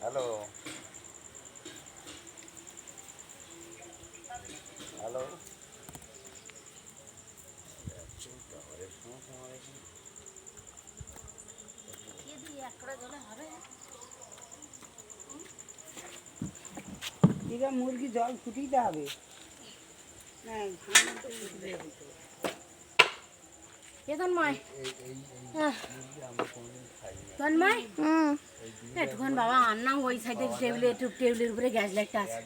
Hello hello এবার মুরগি জল ফুটিতে হবে। একটুখানি বাবা আন্না ওই সাইডে টেবিলের উপরে গ্যাস লাইটটা আছে।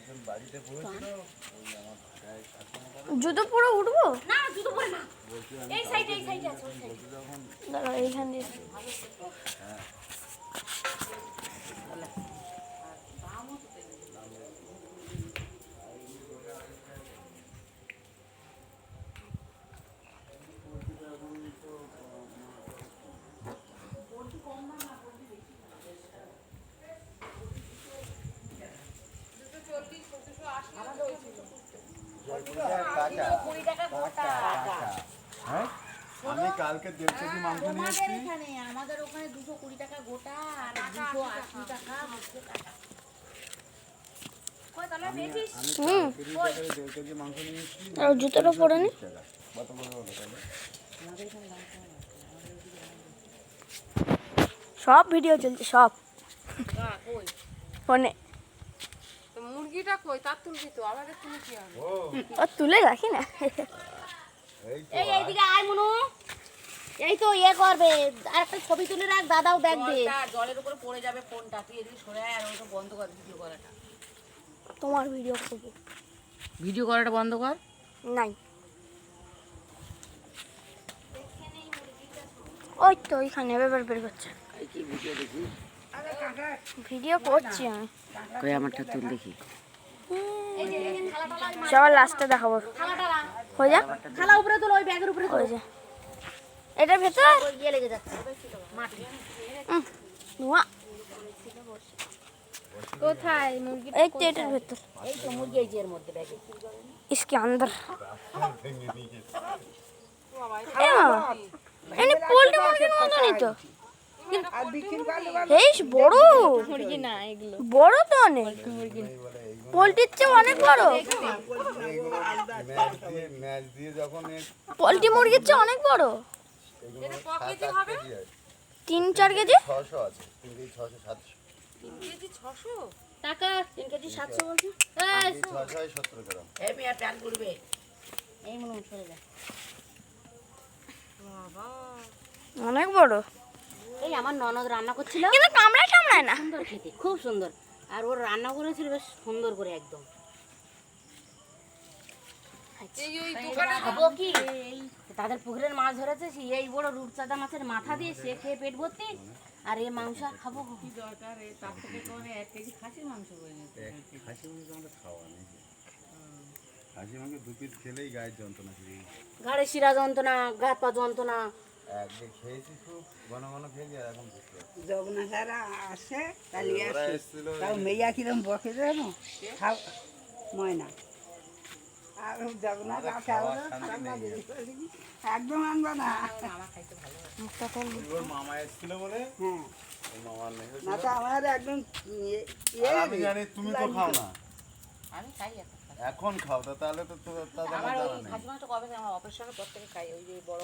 জুতো পুরো উঠবো না জুতো পরে না, এই সাইডে আছে ওই সাইডে। দাঁড়াও এইখান দিয়ে আমি কালকে 1.5 কেজি মাংস নিয়ে এসেছি। আমাদের ওখানে 220 টাকা গোটা আর 280 টাকা বুঝতে টাকা। কই তাহলে পেয়েছিস? আমি 1.5 কেজি মাংস নিয়ে এসেছি। আর জুতোটা পরে নি। কত করে হলো তাহলে? সব ভিডিও চলছে সব কই ফোনে। তো মুরগিটা কই তার তুলবি তো, আমাদের তুলে কি হবে? ও তুলে রাখি না। এই তো এইদিকে আয় মনু, এই তো ইয়ে করবে আর একটা ছবি তুলে রাখ, দাদাও দেখবে। জলের উপরে পড়ে যাবে ফোনটা, তুই এদিকে সরে আয় আর ওটা বন্ধ কর ভিডিও করাটা। তোমার ভিডিও করবো। ভিডিও করাটা বন্ধ কর। নাই ওই তো ওইখানে এবার বের করছে। কি ভিডিও দেখি? ভিডিও করছি আমি। কই আমারটা তুল দেখি। সবার লাস্টে দেখাবো। হয়ে যাক থালা উপরে তোল, ওই ব্যাগের উপরে তোল। ওই যে এটার ভেতর ওই ইয়ে লেগে যাচ্ছে মাটি। ধোঁয়া। কোথায় মুরগি? এই তো এটার ভেতর। এই তো মুরগি এই যে এর মধ্যে ব্যাগে। इसके अंदर এনে পোল্ট্রি মুরগির মতনই তো। আর বিক্রি করলে বেশ বড় মুরগি না এগুলো। বড় তো অনেক, পোল্ট্রির চেয়ে অনেক বড়। ম্যাচ দিয়ে যখন পোল্ট্রি মুরগির চেয়ে অনেক বড়। এগুলো 7-8 কেজি হয়। 3-4 কেজি 600 আছে, 3 কেজি 600 700। 3 কেজি 600 টাকা 3 কেজি 700 বলছো? 600 হয় 17 গ্রাম। এই মিয়া প্যান করবে। এই মনে সরে যা। বাবা, অনেক বড়, এই আমার ননদ রান্না করছিল, কিন্তু কামড়ায় টামড়ায় না। সুন্দর খেতে, খুব সুন্দর। আর ওর রান্না করেছিল বেশ সুন্দর করে একদম। এই ওই দোকানে খাবো কি এই তাদের পুকুরের মাছ ধরেছে, এই বড় রূপচাঁদা মাছের মাথা দিয়ে সে খেয়ে পেট ভর্তি, আর এই মাংস আর খাবো কি দরকার? তার থেকে করে 1 কেজি খাসির মাংস বলে নিতে। খাসি মাংস আমাদের খাওয়া নেই। খাসি মাংস 2 পিস খেলেই গায়ের যন্ত্রণা শুরু হয়ে যায়। ঘাড়ে শিরা যন্ত্রণা, গাত পা যন্ত্রণা। একদিন খেয়েছি খুব ঘন ঘন খেয়েছি, আর এখন বুঝতে পারছি। জগন্নাথরা আসে তাহলে ওরা আসে এসেছিল তাও মেয়া কিরম বকে জানো খাও ময়না আর জগন্নাথ আসে একদম আনবা না। ওর মামা এসেছিল বলে, হ্যাঁ ওর মামার নেই হয়েছিল। না তো আমার একদম আর আমি জানি তুমি তো খাও না, আমি খাই এখন। এখন খাও, তাহলে তো তাদের আমার জানা ওই নেই। খাসি মাংস কবে থেকে আমার অপারেশনের পর থেকে খাই, ওই যে বড়